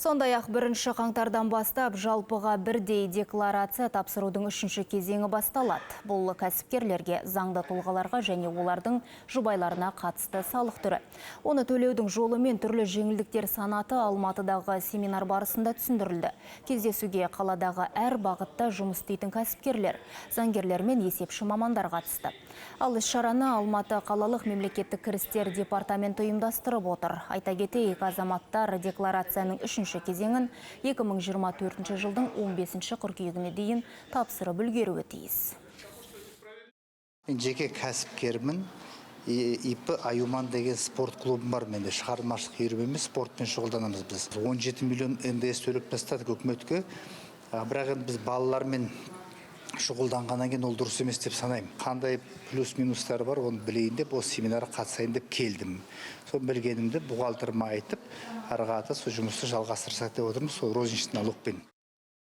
Сондай-ақ 1 қаңтардан бастап жалпыға бірдей декларация тапсырудың 3-ші кезеңі басталады. Бұл кәсіпкерлерге, заңды тұлғаларға және олардың жұбайларына қатысты салық түрі. Оны төлеудің жолы мен түрлі жеңілдіктер санаты Алматыдағы семинар барысында түсіндірілді. Кездесуге қаладағы әр бағытта жұмыс істейтін кәсіпкерлер, заңгерлер мен есепші мамандар қатысты. Ал іс-шараны Алматы қалалық мемлекеттік кірістер департаменті ұйымдастырып отыр. Айта кетейік, азаматтар декларацияның 3-ші кезеңін 2024 жылдың 15 қыркүйегіне дейін тапсырып үлгеруі тиіс. Жеке кәсіпкермін. ИП Аюман деген спорт клубым бар. Менде шығармашылық үйірмеміз, спортпен шұғылданамыз біз. 17 миллион НДС төлеп тастадық үкіметке. Бірақ енді біз балалармен шұғылданғаннан кейін ол дұрыс емес деп санаймын. Қандай плюс-минустары бар, оны білейін деп, осы семинарға қатысайын деп келдім. Сол білгенімді бухгалтеріме айтып, ары қарата сол жұмысты жалғастырсақ деп отырмыз, сол розничный налогпен.